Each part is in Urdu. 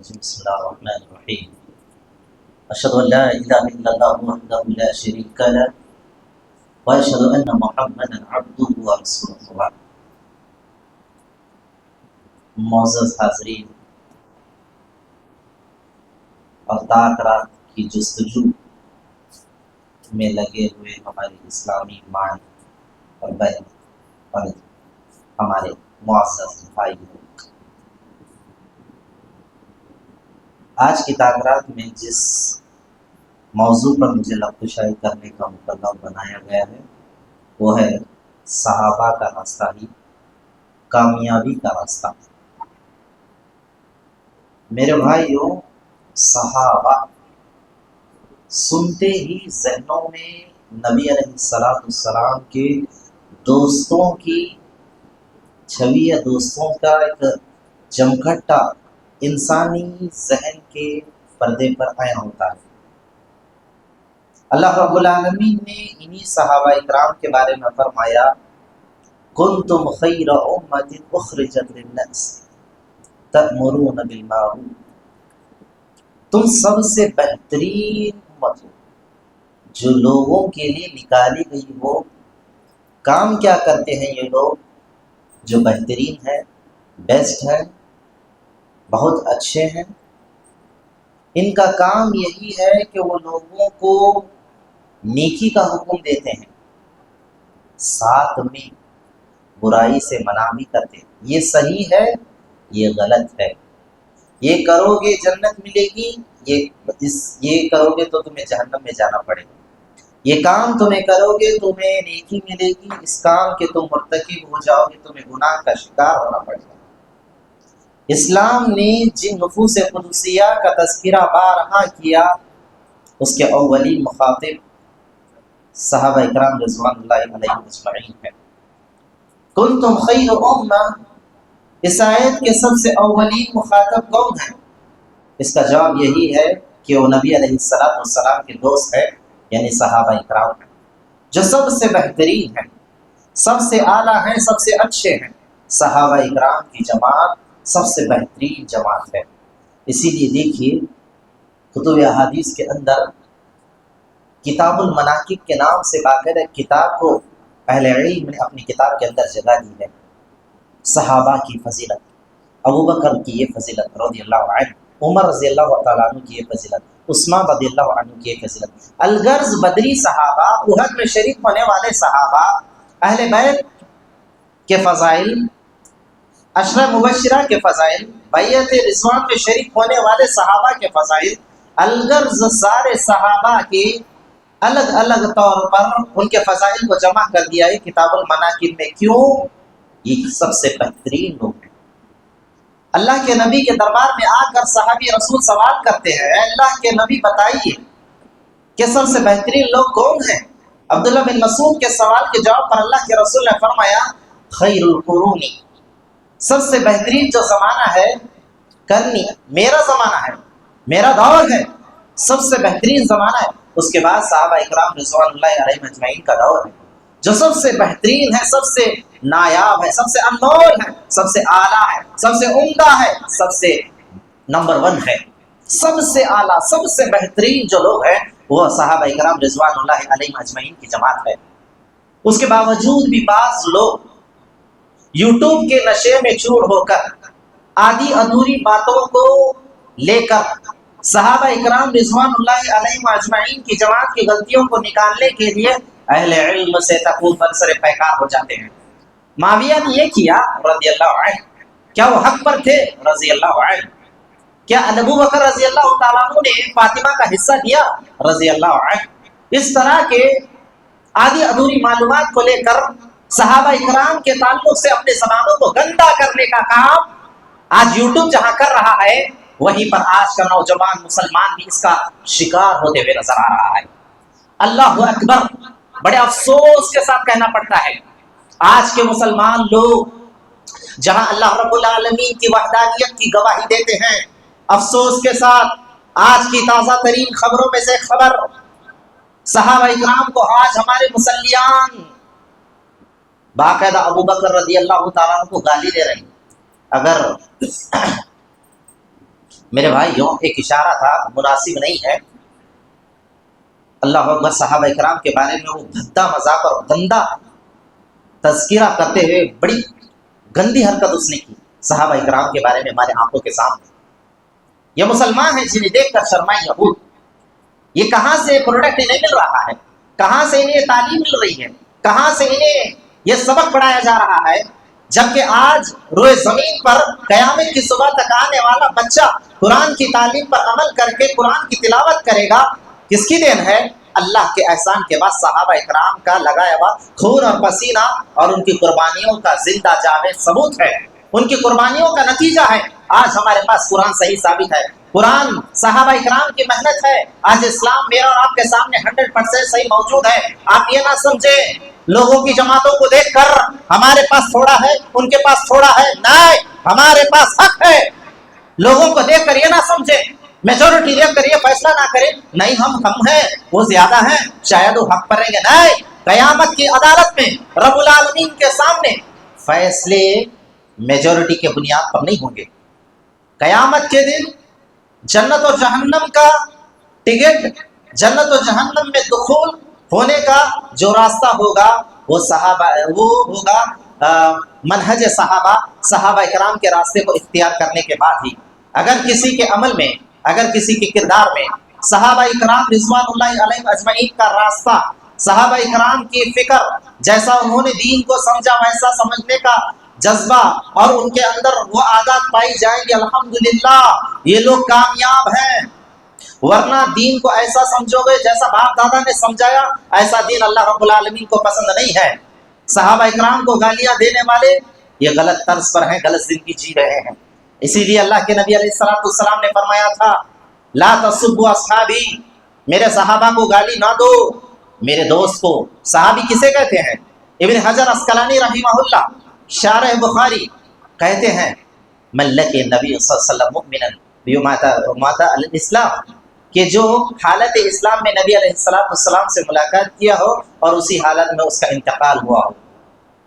الرجيم بسم الله الرحمن الرحيم أشهد أن لا إله إلا الله وحده لا شريك له وأشهد أن محمدا عبده ورسوله. معزز حاضرین اور تاخرات کی جستجو میں لگے ہوئے ہماری اسلامی ماں اور بہن اور ہمارے معزز بھائی، آج کی تاخرات میں جس موضوع پر مجھے لفظ کرنے کا مقرر بنایا گیا ہے وہ ہے صحابہ کا راستہ ہی کامیابی کا راستہ۔ میرے بھائیوں، صحابہ سنتے ہی ذہنوں میں نبی علیہ السلام کے دوستوں کی چھوی یا دوستوں کا ایک جمگھٹا انسانی ذہن کے پردے پر عین ہوتا ہے۔ اللہ رب العالمین نے انہی صحابہ اکرام کے بارے میں فرمایا کنتم خیر امۃ اخرجت للناس تأمرون بالمعروف، تم سب سے بہترین امت ہو جو لوگوں کے لیے نکالی گئی ہو۔ کام کیا کرتے ہیں یہ لوگ جو بہترین ہے، بیسٹ ہے، بہت اچھے ہیں؟ ان کا کام یہی ہے کہ وہ لوگوں کو نیکی کا حکم دیتے ہیں، ساتھ میں برائی سے منع بھی کرتے ہیں۔ یہ صحیح ہے، یہ غلط ہے، یہ کرو گے جنت ملے گی، یہ کرو گے تو تمہیں جہنم میں جانا پڑے گا، یہ کام تمہیں کرو گے تمہیں نیکی ملے گی، اس کام کے تم مرتکب ہو جاؤ گے تمہیں گناہ کا شکار ہونا پڑے گا۔ اسلام نے جن نفوس قدسیہ کا تذکرہ بارہا کیا اس کے اولین مخاطب صحابہ اکرام رضوان اللہ علیہم اجمعین ہے۔ کنتم خیر امہ، اس آیت کے سب سے اولین مخاطب کون ہے؟ اس کا جواب یہی ہے کہ وہ نبی علیہ السلام کے دوست ہے، یعنی صحابہ اکرام ہیں، جو سب سے بہترین ہیں، سب سے اعلیٰ ہیں، سب سے اچھے ہیں۔ صحابہ اکرام کی جماعت سب سے بہترین جماعت ہے۔ اسی لیے دیکھیے کتب احادیث کے اندر کتاب المناقب کے نام سے باقاعدہ کتاب کو اہل علم نے اپنی کتاب کے اندر جگہ دی ہے۔ صحابہ کی فضیلت، ابو بکر کی یہ فضیلت رضی اللہ عنہ، عمر رضی اللہ تعالیٰ عنہ کی یہ فضیلت، عثمان رضی اللہ عنہ کی یہ فضیلت، الغرض بدری صحابہ، احد میں شریک ہونے والے صحابہ، اہل بیت کے فضائل، عشرہ مبشرہ کے فضائل، بیعت رضوان میں شریک ہونے والے صحابہ کے فضائل، الغرض سارے صحابہ کے الگ الگ طور پر ان کے فضائل کو جمع کر دیا ہے کتاب المناقب میں۔ کیوں؟ یہ سب سے بہترین لوگ ہیں۔ اللہ کے نبی کے دربار میں آ کر صحابی رسول سوال کرتے ہیں، اے اللہ کے نبی بتائیے کہ سب سے بہترین لوگ کون ہیں؟ عبداللہ بن مسعود کے سوال کے جواب پر اللہ کے رسول نے فرمایا خیر القرون، سب سے بہترین جو زمانہ ہے کرنی، میرا زمانہ ہے، میرا دور ہے، سب سے بہترین زمانہ ہے۔ اس کے بعد صحابہ اکرام رضوان اللہ علیہم اجمعین کا دور ہے جو سب سے بہترین ہے، سب سے نایاب ہے، سب سے انمول ہے، سب سے اعلیٰ ہے، سب سے عمدہ ہے، سب سے نمبر 1 ہے۔ سب سے اعلیٰ، سب سے بہترین جو لوگ ہیں وہ صحابہ اکرام رضوان اللہ علیہم اجمعین کی جماعت ہے۔ اس کے باوجود بھی بعض لوگ یوٹیوب کے نشے میں چور ہو کر آدھی ادھوری باتوں کو لے کر صحابہ اکرام رضوان اللہ علیہم اجمعین کی جماعت کی غلطیوں کو نکالنے کے لیے اہل علم سے تقول برسر پیکار ہو جاتے ہیں۔ معاویہ نے یہ کیا رضی اللہ عنہ، کیا وہ حق پر تھے رضی اللہ عنہ؟ کیا ابو بکر رضی اللہ تعالیٰ عنہ نے فاطمہ کا حصہ دیا رضی اللہ عنہ؟ اس طرح کے آدھی ادھوری معلومات کو لے کر صحابہ اکرام کے تعلق سے اپنے زبانوں کو گندا کرنے کا کام آج یوٹیوب جہاں کر رہا ہے، وہیں پر آج کا نوجوان مسلمان بھی اس کا شکار ہوتے ہوئے نظر آ رہا ہے۔ اللہ اکبر، بڑے افسوس کے ساتھ کہنا پڑتا ہے آج کے مسلمان لوگ جہاں اللہ رب العالمین کی وحدانیت کی گواہی دیتے ہیں، افسوس کے ساتھ آج کی تازہ ترین خبروں میں سے خبر، صحابہ اکرام کو آج ہمارے مسلیان باقاعدہ ابو بکر رضی اللہ تعالیٰ عنہ کو گالی دے رہے ہیں۔ اگر میرے بھائیوں ایک اشارہ تھا، مناسب نہیں ہے، اللہ اکبر، صحابہ کرام کے بارے میں وہ بھدا مذاق اور گندا تذکرہ کرتے ہوئے بڑی گندی حرکت اس نے کی صحابہ کرام کے بارے میں ہمارے آنکھوں کے سامنے۔ یہ مسلمان ہیں جنہیں دیکھ کر شرمائے یہود، یہ کہاں سے پروڈکٹ انہیں مل رہا ہے، کہاں سے انہیں تعلیم مل رہی ہے، کہاں سے انہیں یہ سبق پڑھایا جا رہا ہے، جبکہ آج روئے زمین پر قیامت کی صبح تک آنے والا بچہ قرآن کی تعلیم پر عمل کر کے قرآن کی تلاوت کرے گا۔ کس کی دین ہے؟ اللہ کے احسان کے بعد صحابہ اکرام کا لگایا ہوا خون اور پسینہ اور ان کی قربانیوں کا زندہ جاوید ثبوت ہے، ان کی قربانیوں کا نتیجہ ہے آج ہمارے پاس قرآن صحیح ثابت ہے، قرآن صحابہ اکرام کی محنت ہے، آج اسلام میرا اور آپ کے سامنے 100% صحیح موجود ہے۔ آپ یہ نہ سمجھیں لوگوں کی جماعتوں کو دیکھ کر ہمارے پاس تھوڑا ہے ان کے پاس تھوڑا ہے، نہیں، ہمارے پاس حق ہے۔ لوگوں کو دیکھ کر یہ نہ سمجھیں، میجورٹی دیکھ کر یہ فیصلہ نہ کریں نہیں ہم کم ہیں وہ زیادہ ہیں شاید وہ حق پر رہیں گے، نہیں، قیامت کی عدالت میں رب العالمین کے سامنے فیصلے میجورٹی کے بنیاد پر نہیں ہوں گے۔ قیامت کے دن جنت اور جہنم کا ٹکٹ، جنت و جہنم میں دخول ہونے کا جو راستہ ہوگا وہ ہوگا منہج صحابہ کرام کے راستے کو اختیار کرنے کے بعد ہی۔ اگر کسی کے عمل میں، اگر کسی کے کردار میں صحابہ کرام رضوان اللہ علیہ اجمعین کا راستہ، صحابہ کرام کی فکر، جیسا انہوں نے دین کو سمجھا ویسا سمجھنے کا جذبہ اور ان کے اندر وہ عادات پائی جائیں گی، الحمدللہ یہ لوگ کامیاب ہیں۔ ورنہ دین کو ایسا سمجھو گے جیسا باپ دادا نے سمجھایا، ایسا دین اللہ رب العالمین کو پسند نہیں ہے۔ صحابہ اکرام کو گالیاں دینے والے یہ غلط طرز پر ہیں، غلط زندگی جی رہے ہیں۔ اسی لیے اللہ کے نبی علیہ السلام نے فرمایا تھا لا تسبوا اصحابی، میرے صحابہ کو گالی نہ دو، میرے دوست کو۔ صحابی کسے کہتے ہیں؟ ابن حجر عسقلانی رحمہ اللہ شارح بخاری کہتے ہیں من لقی نبی صلی اللہ علیہ وسلم مؤمنا مات الاسلام، کہ جو حالت اسلام میں نبی علیہ السلام سے ملاقات کیا ہو اور اسی حالت میں اس کا انتقال ہوا ہو۔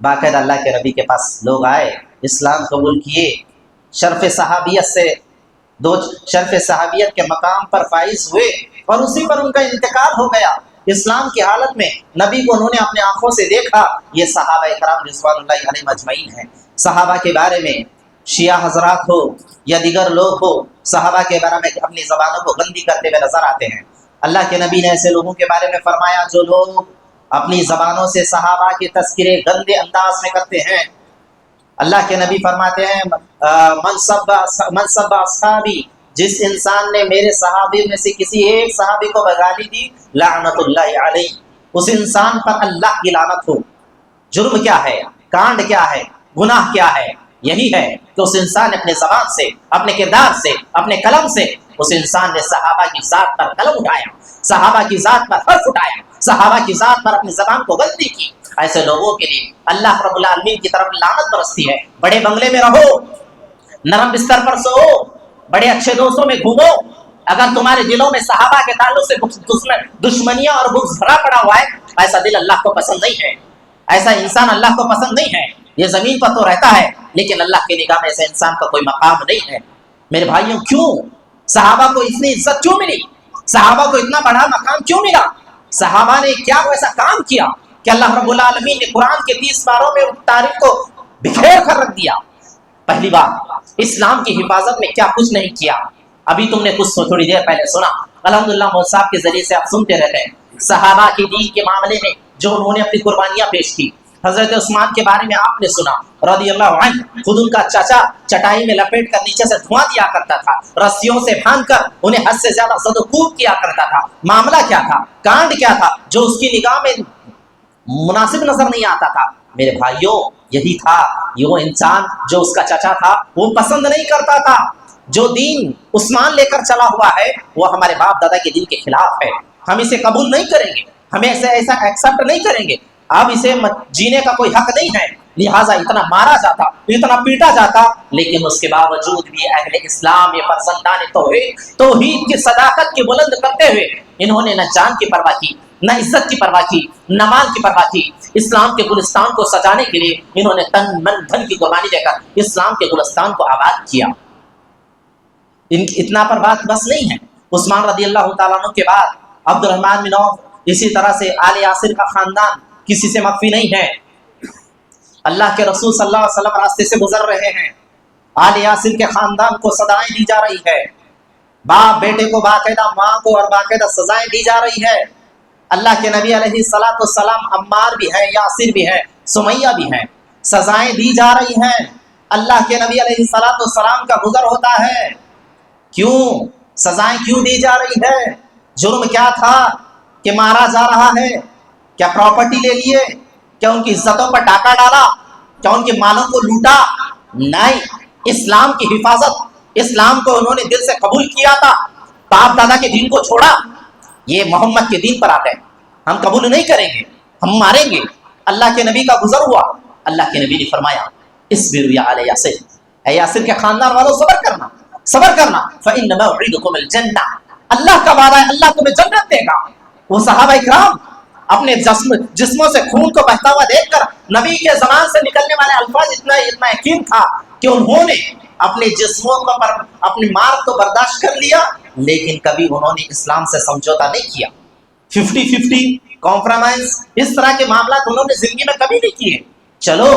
باقاعدہ اللہ کے نبی کے پاس لوگ آئے، اسلام قبول کیے، شرف صحابیت کے مقام پر فائز ہوئے اور اسی پر ان کا انتقال ہو گیا۔ اسلام کی حالت میں نبی کو انہوں نے اپنے آنکھوں سے دیکھا۔ یہ صحابہ کرام رضوان اللہ علیہم اجمعین ہیں۔ صحابہ کے بارے میں شیعہ حضرات ہو یا دیگر لوگ ہو، صحابہ کے بارے میں اپنی زبانوں کو گندی کرتے ہوئے نظر آتے ہیں۔ اللہ کے نبی نے ایسے لوگوں کے بارے میں فرمایا جو لوگ اپنی زبانوں سے صحابہ کے تذکرے گندے انداز میں کرتے ہیں۔ اللہ کے نبی فرماتے ہیں من سب اصحابی، جس انسان نے میرے صحابی میں سے کسی ایک صحابی کو گالی دی لعنت اللہ علیہ، اس انسان پر اللہ کی لعنت ہو۔ جرم کیا ہے؟ کانڈ کیا ہے؟ گناہ کیا ہے؟ یہی ہے کہ اس انسان نے اپنے زبان سے، اپنے کردار سے، اپنے قلم سے اس انسان نے صحابہ کی ذات پر قلم اٹھایا، صحابہ کی ذات پر حرف اٹھایا، صحابہ کی ذات پر اپنی زبان کو گندی کی۔ ایسے لوگوں کے لیے اللہ رب العالمین کی طرف لعنت برستی ہے۔ بڑے بنگلے میں رہو، نرم بستر پر سو، بڑے اچھے دوستوں میں گھومو، اگر تمہارے دلوں میں صحابہ کے تعلق سے دشمنیاں اور بغض بھرا پڑا ہوا ہے، ایسا دل اللہ کو پسند نہیں ہے، ایسا انسان اللہ کو پسند نہیں ہے۔ یہ زمین پر تو رہتا ہے لیکن اللہ کی نگاہ میں ایسے انسان کا کوئی مقام نہیں ہے۔ میرے بھائیوں، کیوں صحابہ کو اتنی عزت کیوں ملی؟ صحابہ کو اتنا بڑا مقام کیوں ملا؟ صحابہ نے کیا ایسا کام کیا کہ اللہ رب العالمین نے قرآن کے 30 پاروں میں تاریخ کو بکھیر کر رکھ دیا؟ پہلی بات، اسلام کی حفاظت میں کیا کچھ نہیں کیا۔ ابھی تم نے کچھ تھوڑی دیر پہلے سنا، الحمدللہ مولوی صاحب کے ذریعے سے آپ سنتے رہتے ہیں صحابہ کی دین کے معاملے میں جو انہوں نے اپنی قربانیاں پیش کی۔ حضرت عثمان کے بارے میں آپ نے سنا رضی اللہ عنہ، خود ان کا چاچا چٹائی میں لپیٹ کر نیچے سے دھواں دیا کرتا تھا، رسیوں سے باندھ کر انہیں حد سے زیادہ زد و کوب کیا کرتا تھا۔ معاملہ کیا تھا؟ کانڈ کیا تھا جو اس کی نگاہ میں مناسب نظر نہیں آتا تھا؟ میرے بھائیوں، یہی تھا یہ وہ انسان جو اس کا چچا تھا وہ پسند نہیں کرتا تھا۔ جو دین عثمان لے کر چلا ہوا ہے وہ ہمارے باپ دادا کے دین کے خلاف ہے، ہم اسے قبول نہیں کریں گے، ہمیں ایسا ایکسپٹ نہیں کریں گے۔ اب اسے جینے کا کوئی حق نہیں ہے، لہٰذا اتنا مارا جاتا، اتنا پیٹا جاتا، لیکن اس کے باوجود بھی اہل اسلام یہ پسندان توحید کی صداقت کی بلند کرتے ہوئے انہوں نے نہ جان کی پرواہ کی، نہ عزت کی پرواہ کی، نہ مال کی پرواہ کی۔ اسلام کے گلستان کو سجانے کے لیے انہوں نے تن من دھن کی قربانی دے کر اسلام کے گلستان کو آباد کیا۔ اتنا پر بات بس نہیں ہے، عثمان رضی اللہ تعالیٰ عنہ کے بعد عبد الرحمن بن عوف، اسی طرح سے آل یاسر کا خاندان کسی سے مخفی نہیں ہے۔ اللہ کے رسول صلی اللہ علیہ وسلم راستے سے گزر رہے ہیں، آل یاسر کے خاندان کو سزائیں دی جا رہی ہے، باپ بیٹے کو باقاعدہ، ماں کو اور باقاعدہ سزائیں دی جا رہی ہے۔ اللہ کے نبی علیہ السلام عمار بھی ہے، یاسر بھی ہے، سمیہ بھی ہے، سزائیں دی جا رہی ہیں۔ اللہ کے نبی علیہ السلام کا گزر ہوتا ہے، کیوں سزائیں کیوں دی جا رہی ہے؟ جرم کیا تھا کہ مارا جا رہا ہے؟ کیا پراپرٹی لے لیے؟ کیا ان کی عزتوں پر ڈاکہ ڈالا؟ کیا ان کے مالوں کو لوٹا؟ نہیں، اسلام کی حفاظت، اسلام کو انہوں نے دل سے قبول کیا تھا، باپ دادا کے دین کو چھوڑا، یہ محمد کے دین پر آتے ہیں، ہم قبول نہیں کریں گے، ہم ماریں گے۔ اللہ کے نبی کا گزر ہوا، اللہ کے نبی نے فرمایا اصبروا یا آل یاسر، اے یاسر کے خاندان والوں صبر کرنا، صبر کرنا، فإن موعدکم الجنہ، اللہ کا وعدہ ہے، اللہ تمہیں جنت دے گا۔ وہ صحابہ اکرام اپنے جسموں سے خون کو بہتا ہوا دیکھ کر نبی کے زبان سے نکلنے والے الفاظ اتنا یقین تھا کہ انہوں نے اپنے جسموں پر اپنی مار تو برداشت کر لیا، لیکن کبھی انہوں نے اسلام سے سمجھوتا نہیں کیا۔ 50-50 کمپرومائز، اس طرح کے معاملات انہوں نے زندگی میں کبھی نہیں کیے۔ چلو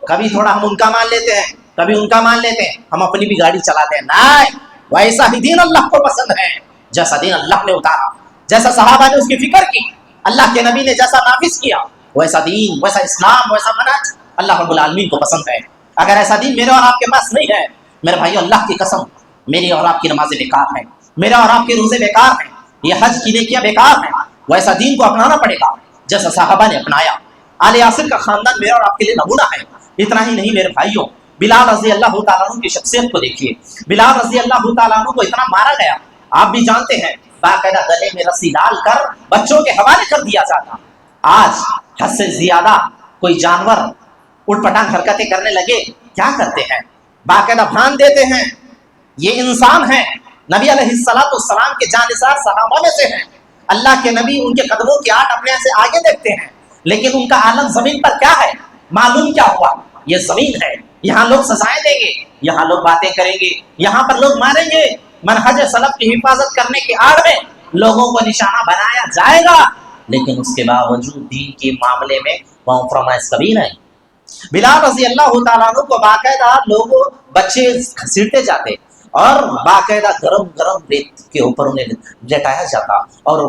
کبھی تھوڑا ہم ان کا مان لیتے ہیں، کبھی ان کا مان لیتے ہیں، ہم اپنی بھی گاڑی چلاتے ہیں، نہیں، ویسا ہی دین اللہ کو پسند ہے جیسا دین اللہ نے اتارا، جیسا صحابہ نے اس کی فکر کی، اللہ کے نبی نے جیسا نافذ کیا، ویسا دین، ویسا اسلام، ویسا منہج اللہ رب العالمین کو پسند ہے۔ اگر ایسا دین میرے اور آپ کے پاس نہیں ہے، میرے بھائیو اللہ کی قسم، میری اور آپ کی نمازیں بیکار ہیں، میرے اور آپ کے روزے بیکار ہیں، یہ حج کی نیکیاں بیکار ہیں۔ ویسا دین کو اپنانا پڑے گا جیسا صحابہ نے اپنایا۔ آل یاسر کا خاندان میرے اور آپ کے لیے نمونہ ہے۔ اتنا ہی نہیں میرے بھائیوں، بلال رضی اللہ تعالیٰ عنہ کی شخصیت کو دیکھیے، بلال رضی اللہ تعالیٰ عنہ کو اتنا مارا گیا، آپ بھی جانتے ہیں، باقاعدہ گلے میں رسی ڈال کر بچوں کے حوالے کر دیا جاتا۔ آج حد سے زیادہ کوئی جانور اٹھ پٹانگ حرکتیں کرنے لگے، کیا کرتے ہیں؟ باقاعدہ بھان دیتے ہیں، یہ انسان ہے، نبی علیہ السلام کے جانثار صحابہ میں سے ہیں، اللہ کے نبی ان کے قدموں کی آٹ اپنے سے آگے دیکھتے ہیں، لیکن ان کا عالم زمین پر کیا ہے؟ معلوم کیا ہوا؟ یہ زمین ہے، یہاں لوگ سزائیں دیں گے، یہاں لوگ باتیں کریں گے، یہاں پر لوگ ماریں گے، منہج سلف کی حفاظت کرنے کے آڑ میں لوگوں کو نشانہ بنایا جائے گا، لیکن اس کے باوجود دین کے معاملے میں کمپرومائز کبھی نہیں۔ بلال رضی اللہ تعالیٰ عنہ کو باقاعدہ لوگ بچے گھسیٹتے جاتے اور باقاعدہ گرم گرم ریت کے اوپر انہیں لٹایا جاتا اور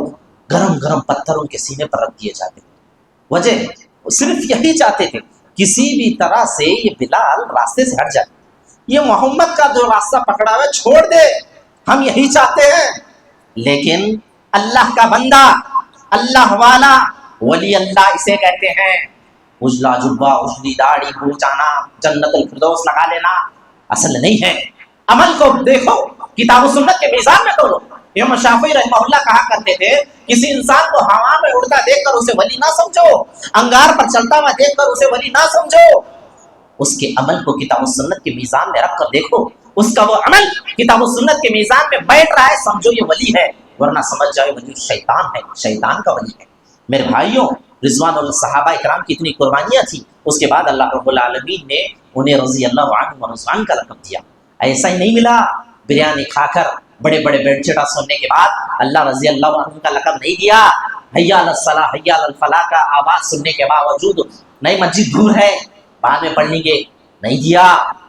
گرم گرم پتھر ان کے سینے پر رکھ دیے جاتے۔ وجہ صرف یہی چاہتے تھے کسی بھی طرح سے یہ بلال راستے سے ہٹ جائے، یہ محمد کا جو راستہ پکڑا ہوا چھوڑ دے، ہم یہی چاہتے ہیں۔ لیکن اللہ کا بندہ، اللہ والا، ولی اللہ اسے کہتے ہیں، اجلا جبہ، اجلی داڑھی، بوچانا، جنت الفردوس لگا لینا اصل نہیں ہے۔ عمل کو دیکھو، کتاب و سنت کے میزان میں تولو۔ امام شافعی رحمہ اللہ کہا کرتے تھے، کسی انسان کو ہوا میں اڑتا دیکھ کر اسے ولی نہ سمجھو، انگار پر چلتا ہوا دیکھ کر اسے ولی نہ سمجھو، اس کے عمل کو کتاب و سنت کے میزان میں رکھ کر دیکھو، اس کا وہ عمل کتاب و سنت کے میزان میں بیٹھ رہا ہے، سمجھو یہ ولی ہے، ورنہ سمجھ جائے ولی شیطان ہے، شیطان کا ولی ہے۔ میرے بھائیوں، رضوان اللہ صحابہ اکرام کی اتنی قربانیاں تھی، اس کے بعد اللہ رب العالمین نے انہیں رضی اللہ عنہ و رضوان کا لقب دیا۔ ایسا ہی نہیں ملا بریانی کھا کر بڑے بڑے بیڈ چٹا سننے کے بعد اللہ رضی اللہ عنہ کا لقب نہیں دیا، حی علی الصلاح حی علی الفلاح کا آواز سننے کے باوجود نئی مسجد دور ہے بعد میں پڑھ لیں گے، نہیں دیا۔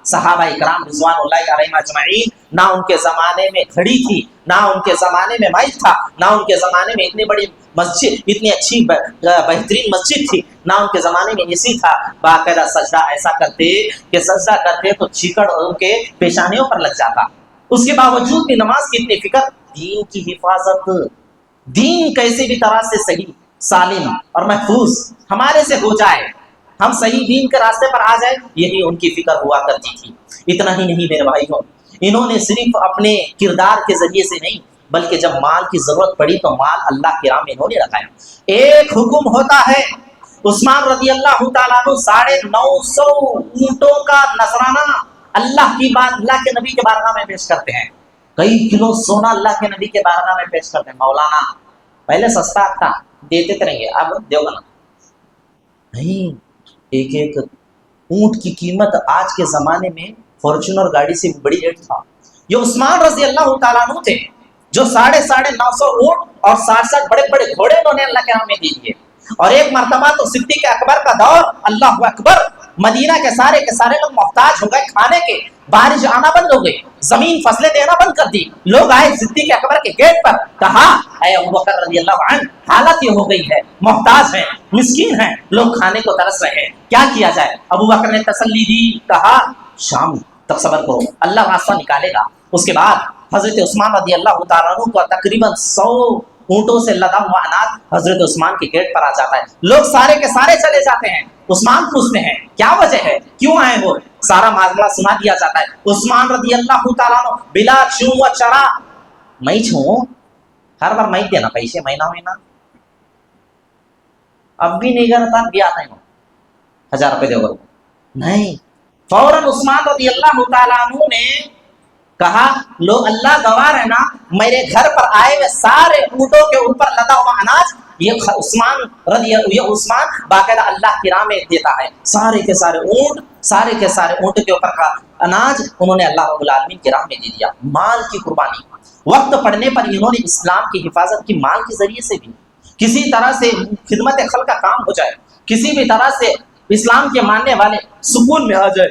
صحابہ اکرام رضوان اللہ علیہم اجمعین، نہ ان کے زمانے میں گھڑی تھی، نہ ان کے زمانے میں مائک تھا، نہ ان کے زمانے میں اتنی بڑی مسجد، اتنی اچھی بہترین مسجد تھی، نہ ان کے زمانے میں اسی تھا، باقاعدہ سجدہ ایسا کرتے کہ سجدہ کرتے تو چیکڑ ان کے پیشانیوں پر لگ جاتا، اس کے باوجود بھی نماز کی اتنی فکر، دین کی حفاظت، دین کیسے بھی طرح سے صحیح سالم اور محفوظ ہمارے سے ہو جائے، ہم صحیح دین کے راستے پر آ جائے، یہی ان کی فکر ہوا کرتی تھی۔ اتنا ہی نہیں میرے بھائیوں، انہوں نے صرف اپنے کردار کے ذریعے سے نہیں بلکہ جب مال کی ضرورت پڑی تو مال اللہ کی راہ میں انہوں نے رکھایا۔ ایک حکم ہوتا ہے، عثمان رضی اللہ تعالیٰ عنہ 950 اونٹوں کا نذرانہ اللہ کی بات، اللہ کے نبی کے بارگاہ میں پیش کرتے ہیں، کئی کلو سونا اللہ کے نبی کے بارگاہ میں پیش کرتے ہیں۔ مولانا پہلے سستا تھا، دیتے رہیں گے، اب دیو گا نہیں، ایک ایک اونٹ کی قیمت آج کے زمانے میں فارچونر گاڑی سے بڑی ریٹ تھا، یہ عثمان رضی اللہ تعالیٰ عنہ تھے جو 950 اونٹ اور 60 بڑے بڑے گھوڑے انہوں نے اللہ کے نام میں دے دیے. اور ایک مرتبہ تو صدیق اکبر کا دور، اللہ اکبر، مدینہ کے سارے لوگ محتاج ہو گئے کھانے کے، بارش آنا بند ہو گئی، زمین فصلیں دینا بند کر دی. لوگ آئے صدیق اکبر کے گیٹ پر، کہا اے ابوبکر رضی اللہ عنہ، حالت یہ ہو گئی ہے، محتاج ہیں، مسکین ہیں، لوگ کھانے کو ترس رہے ہیں، کیا کیا جائے؟ ابوبکر نے تسلی دی، کہا شام تک صبر کرو، اللہ راستہ نکالے گا. اس کے بعد حضرت عثمان رضی اللہ تعالیٰ عنہ کو تقریباً 100 اونٹوں سے لدا ہوا اناج حضرت عثمان کے گیٹ پر آ جاتا ہے. لوگ سارے کے سارے چلے جاتے ہیں. عثمان پوچھتے ہیں کیا وجہ ہے، کیوں آئے ہو؟ سارا معاملہ سنا دیا جاتا ہے. عثمان رضی اللہ تعالیٰ عنہ بلا چھو و چرا، میں چھو ہر بار میں دینا پیسے مہینہ اب بھی نہیں کرتا، بھی آتا ہے 1000 روپے دے گا نہیں. فوراً عثمان رضی اللہ تعالیٰ عنہ نے کہا لو اللہ گواہ ہے نا، میرے گھر پر آئے ہوئے سارے اونٹوں کے اوپر لدا ہوا اناج یہ عثمان باقاعدہ اللہ کی راہ میں دیتا ہے. سارے کے سارے اونٹ کے اوپر کا اناج انہوں نے اللہ رب العالمین کی راہ میں دے دیا. مال کی قربانی، وقت پڑنے پر انہوں نے اسلام کی حفاظت کی، مال کے ذریعے سے بھی کسی طرح سے خدمت خلق کا کام ہو جائے، کسی بھی طرح سے اسلام کے ماننے والے سکون میں آ جائے.